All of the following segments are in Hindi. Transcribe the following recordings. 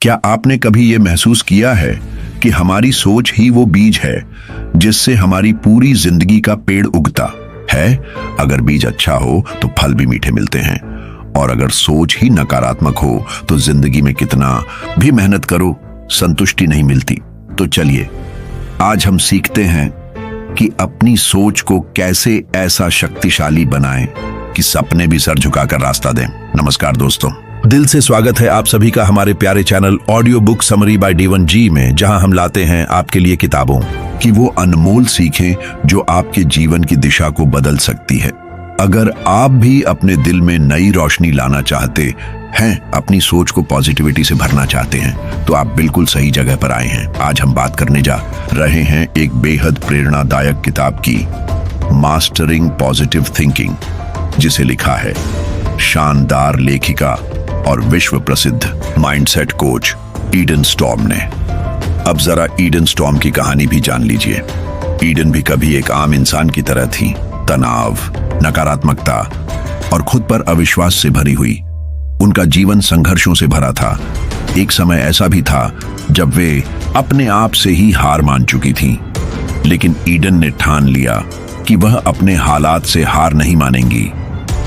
क्या आपने कभी ये महसूस किया है कि हमारी सोच ही वो बीज है जिससे हमारी पूरी जिंदगी का पेड़ उगता है? अगर बीज अच्छा हो तो फल भी मीठे मिलते हैं, और अगर सोच ही नकारात्मक हो तो जिंदगी में कितना भी मेहनत करो संतुष्टि नहीं मिलती। तो चलिए आज हम सीखते हैं कि अपनी सोच को कैसे ऐसा शक्तिशाली बनाएं कि सपने भी सर झुकाकर रास्ता दें। नमस्कार दोस्तों, दिल से स्वागत है आप सभी का हमारे प्यारे channel audio book summary by D1G में, जहां हम लाते हैं आपके लिए किताबों की वो अनमोल सीखें जो आपके जीवन की दिशा को बदल सकती है। अगर आप भी अपने दिल में नई रोशनी लाना चाहते हैं, अपनी सोच को पॉजिटिविटी से भरना चाहते हैं, तो आप बिल्कुल सही जगह पर आए हैं। आज हम बात करने जा रहे हैं एक बेहद प्रेरणादायक किताब की, मास्टरिंग पॉजिटिव थिंकिंग, जिसे लिखा है शानदार लेखिका और विश्व प्रसिद्ध माइंडसेट कोच ईडन स्टॉर्म ने। अब जरा ईडन स्टॉर्म की कहानी भी जान लीजिए। ईडन भी कभी एक आम इंसान की तरह थी, तनाव, नकारात्मकता और खुद पर अविश्वास से भरी हुई। उनका जीवन संघर्षों से भरा था। एक समय ऐसा भी था जब वे अपने आप से ही हार मान चुकी थीं, लेकिन ईडन ने ठान लिया कि वह अपने हालात से हार नहीं मानेंगी।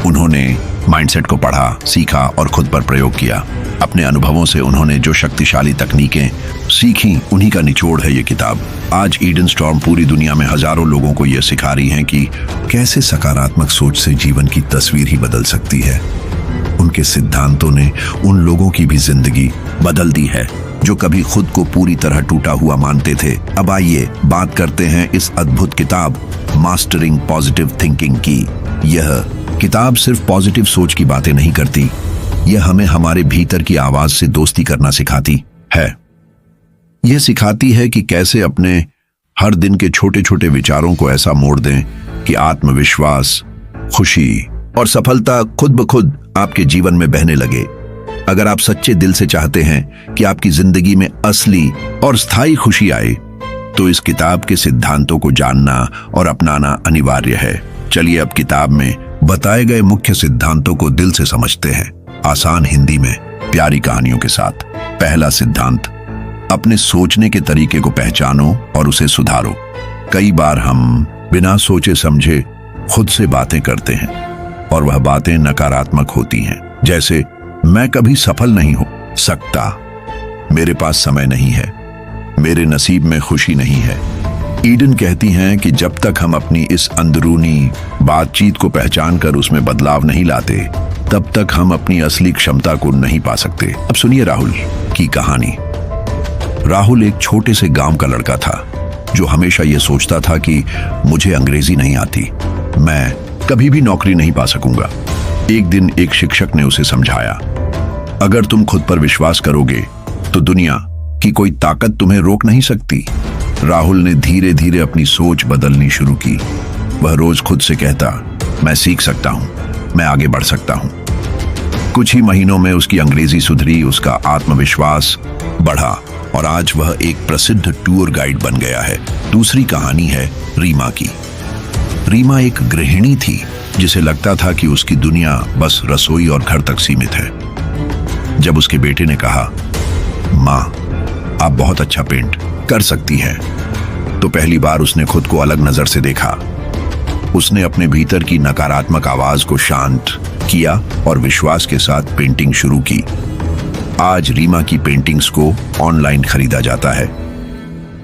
उन्होंने माइंडसेट को पढ़ा, सीखा और खुद पर प्रयोग किया। अपने अनुभवों से उन्होंने जो शक्तिशाली तकनीकें सीखी, उन्हीं का निचोड़ है ये किताब। आज ईडन स्टॉर्म पूरी दुनिया में हजारों लोगों को यह सिखा रही हैं कि कैसे सकारात्मक सोच से जीवन की तस्वीर ही बदल सकती है। उनके सिद्धांतों ने उन लोगों की भी जिंदगी बदल दी है जो कभी खुद को पूरी तरह टूटा हुआ मानते थे। अब आइए बात करते हैं इस अद्भुत किताब मास्टरिंग पॉजिटिव थिंकिंग की। यह किताब सिर्फ पॉजिटिव सोच की बातें नहीं करती, यह हमें हमारे भीतर की आवाज से दोस्ती करना सिखाती है। यह सिखाती है कि कैसे अपने हर दिन के छोटे छोटे विचारों को ऐसा मोड़ दें कि आत्मविश्वास, खुशी और सफलता खुद ब खुद आपके जीवन में बहने लगे। अगर आप सच्चे दिल से चाहते हैं कि आपकी जिंदगी में असली और स्थायी खुशी आए, तो इस किताब के सिद्धांतों को जानना और अपनाना अनिवार्य है। चलिए अब किताब में बताए गए मुख्य सिद्धांतों को दिल से समझते हैं, आसान हिंदी में, प्यारी कहानियों के साथ। पहला सिद्धांत, अपने सोचने के तरीके को पहचानो और उसे सुधारो। कई बार हम बिना सोचे समझे खुद से बातें करते हैं और वह बातें नकारात्मक होती हैं, जैसे मैं कभी सफल नहीं हो सकता, मेरे पास समय नहीं है, मेरे नसीब में खुशी नहीं है। ईडन कहती हैं कि जब तक हम अपनी इस अंदरूनी बातचीत को पहचान कर उसमें बदलाव नहीं लाते, तब तक हम अपनी असली क्षमता को नहीं पा सकते। अब सुनिए राहुल की कहानी। राहुल एक छोटे से गांव का लड़का था जो हमेशा यह सोचता था कि मुझे अंग्रेजी नहीं आती, मैं कभी भी नौकरी नहीं पा सकूंगा। एक दिन एक शिक्षक ने उसे समझाया, अगर तुम खुद पर विश्वास करोगे तो दुनिया की कोई ताकत तुम्हें रोक नहीं सकती। राहुल ने धीरे धीरे अपनी सोच बदलनी शुरू की। वह रोज खुद से कहता, मैं सीख सकता हूं, मैं आगे बढ़ सकता हूं। कुछ ही महीनों में उसकी अंग्रेजी सुधरी, उसका आत्मविश्वास बढ़ा और आज वह एक प्रसिद्ध टूर गाइड बन गया है। दूसरी कहानी है रीमा की। रीमा एक गृहिणी थी जिसे लगता था कि उसकी दुनिया बस रसोई और घर तक सीमित है। जब उसके बेटे ने कहा, माँ आप बहुत अच्छा पेंट कर सकती हैं, तो पहली बार उसने खुद को अलग नजर से देखा। उसने अपने भीतर की नकारात्मक आवाज को शांत किया और विश्वास के साथ पेंटिंग शुरू की। आज रीमा की पेंटिंग्स को ऑनलाइन खरीदा जाता है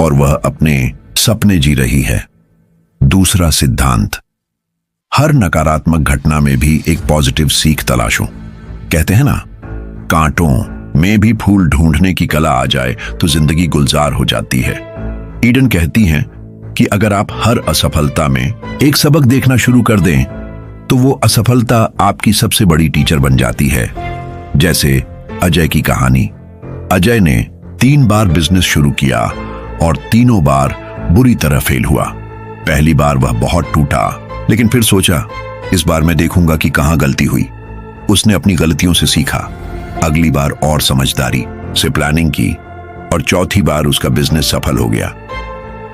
और वह अपने सपने जी रही है। दूसरा सिद्धांत, हर नकारात्मक घटना में भी एक पॉजिटिव सीख तलाशो। कहते हैं ना, कांटों में भी फूल ढूंढने की कला आ जाए तो जिंदगी गुलजार हो जाती है। ईडन कहती हैं कि अगर आप हर असफलता में एक सबक देखना शुरू कर दें, तो वो असफलता आपकी सबसे बड़ी टीचर बन जाती है। जैसे अजय की कहानी। अजय ने 3 बार बिजनेस शुरू किया और तीनों बार बुरी तरह फेल हुआ। पहली बार वह बहुत टूटा, लेकिन फिर सोचा, इस बार मैं देखूंगा कि कहां गलती हुई। उसने अपनी गलतियों से सीखा, अगली बार और समझदारी से प्लानिंग की और चौथी बार उसका बिजनेस सफल हो गया।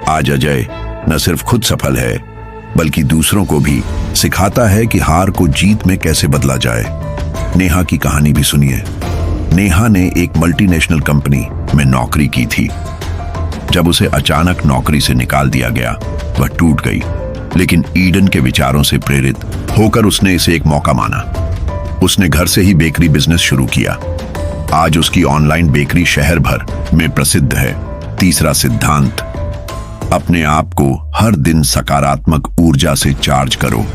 आज अजय न सिर्फ खुद सफल है, बल्कि दूसरों को भी सिखाता है कि हार को जीत में कैसे बदला जाए। नेहा की कहानी भी सुनिए। नेहा ने एक मल्टीनेशनल कंपनी में नौकरी की थी। जब उसे अचानक नौकरी से निकाल दिया गया, वह टूट गई, लेकिन ईडन के विचारों से प्रेरित होकर उसने इसे एक मौका माना। उसने घर से ही बेकरी बिजनेस शुरू किया। आज उसकी ऑनलाइन बेकरी शहर भर में प्रसिद्ध है। तीसरा सिद्धांत, अपने आप को हर दिन सकारात्मक ऊर्जा से चार्ज करो।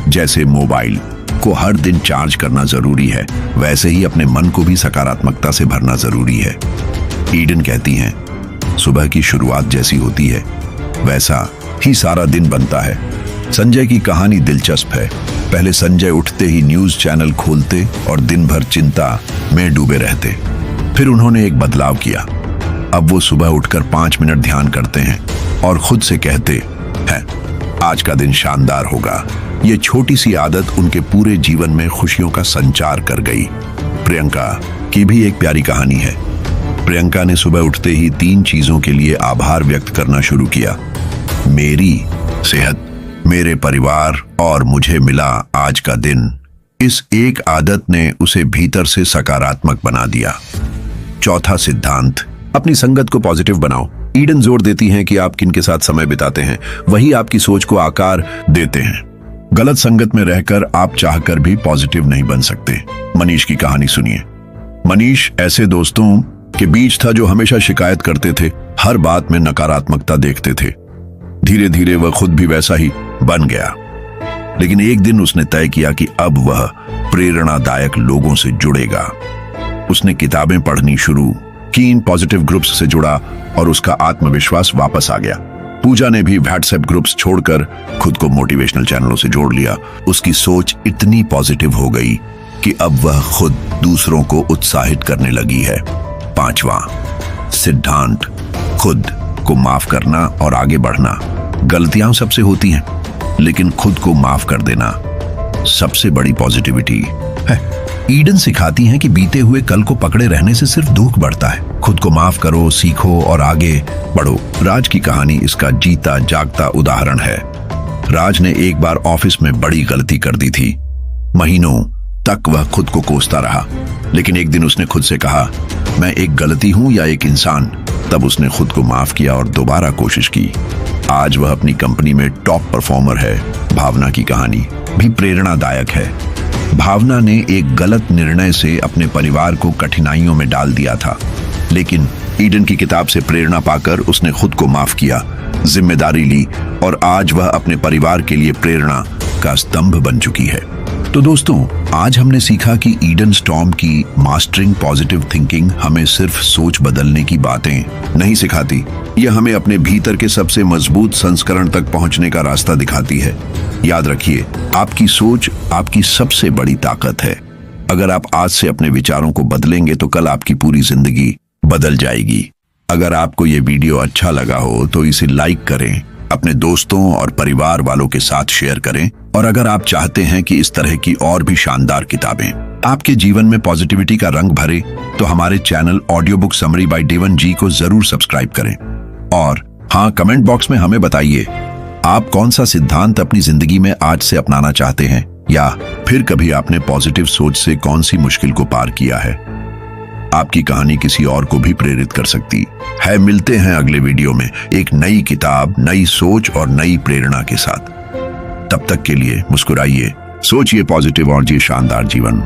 जैसे मोबाइल को हर दिन चार्ज करना जरूरी है, वैसे ही अपने मन को भी सकारात्मकता से भरना जरूरी है। ईडन कहती हैं, सुबह की शुरुआत जैसी होती है वैसा ही सारा दिन बनता है। संजय की कहानी दिलचस्प है। पहले संजय उठते ही न्यूज चैनल खोलते और दिन भर चिंता में डूबे रहते। फिर उन्होंने एक बदलाव किया। अब वो सुबह उठकर 5 मिनट ध्यान करते हैं और खुद से कहते हैं, आज का दिन शानदार होगा। ये छोटी सी आदत उनके पूरे जीवन में खुशियों का संचार कर गई। प्रियंका की भी एक प्यारी कहानी है। प्रियंका ने सुबह उठते ही 3 चीजों के लिए आभार व्यक्त करना शुरू किया। मेरी सेहत, मेरे परिवार और मुझे मिला आज का दिन। इस एक आदत ने उसे भीतर से सकारात्मक बना दिया। चौथा सिद्धांत, अपनी संगत को पॉजिटिव बनाओ। ईडन जोर देती हैं कि आप किनके साथ समय बिताते हैं वही आपकी सोच को आकार देते हैं। गलत संगत में रहकर आप चाहकर भी पॉजिटिव नहीं बन सकते। मनीष की कहानी सुनिए। मनीष ऐसे दोस्तों के बीच था जो हमेशा शिकायत करते थे, हर बात में नकारात्मकता देखते थे। धीरे धीरे वह खुद भी वैसा ही बन गया, लेकिन एक दिन उसने तय किया कि अब वह प्रेरणादायक लोगों से जुड़ेगा। उसने किताबें पढ़नी शुरू की, इन पॉजिटिव ग्रुप्स से जुड़ा और उसका आत्मविश्वास वापस आ गया। पूजा ने भी व्हाट्सएप ग्रुप्स छोड़कर खुद को मोटिवेशनल चैनलों से जोड़ लिया। उसकी सोच इतनी पॉजिटिव हो गई कि अब वह खुद दूसरों को उत्साहित करने लगी है। 5वां सिद्धांत, खुद को माफ करना और आगे बढ़ना। गलतियां सबसे होती हैं, लेकिन खुद को माफ कर देना सबसे बड़ी पॉजिटिविटी है। ईडन सिखाती हैं कि बीते हुए कल को पकड़े रहने से सिर्फ दुख बढ़ता है। खुद को माफ करो, सीखो और आगे बढ़ो। राज की कहानी इसका जीता जागता उदाहरण है। राज ने एक बार ऑफिस में बड़ी गलती कर दी थी। महीनों तक वह खुद को कोसता रहा, लेकिन एक दिन उसने खुद से कहा, मैं एक गलती हूं या एक इंसान। तब उसने खुद को माफ किया और दोबारा कोशिश की। आज वह अपनी कंपनी में टॉप परफॉर्मर है। भावना की कहानी भी प्रेरणादायक है। भावना ने एक गलत निर्णय से अपने परिवार को कठिनाइयों में डाल दिया था, लेकिन ईडन की किताब से प्रेरणा पाकर उसने खुद को माफ किया, जिम्मेदारी ली और आज वह अपने परिवार के लिए प्रेरणा का स्तंभ बन चुकी है। तो दोस्तों, आज हमने सीखा कि ईडन स्टॉर्म की मास्टरिंग पॉजिटिव थिंकिंग हमें सिर्फ सोच बदलने की बातें नहीं सिखाती, यह हमें अपने भीतर के सबसे मजबूत संस्करण तक पहुंचने का रास्ता दिखाती है। याद रखिए, आपकी सोच आपकी सबसे बड़ी ताकत है। अगर आप आज से अपने विचारों को बदलेंगे तो कल आपकी पूरी जिंदगी बदल जाएगी। अगर आपको ये वीडियो अच्छा लगा हो तो इसे लाइक करें, अपने दोस्तों और परिवार वालों के साथ शेयर करें, और अगर आप चाहते हैं कि इस तरह की और भी शानदार किताबें आपके जीवन में पॉजिटिविटी का रंग भरे तो हमारे channel audio book summary by Devan ji को जरूर सब्सक्राइब करें। और हाँ, कमेंट बॉक्स में हमें बताइए आप कौन सा सिद्धांत अपनी जिंदगी में आज से अपनाना चाहते हैं, या फिर कभी आपने पॉजिटिव सोच से कौन सी मुश्किल को पार किया है। आपकी कहानी किसी और को भी प्रेरित कर सकती है। मिलते हैं अगले वीडियो में एक नई किताब, नई सोच और नई प्रेरणा के साथ। तब तक के लिए मुस्कुराइए, सोचिए पॉजिटिव और जिए शानदार जीवन।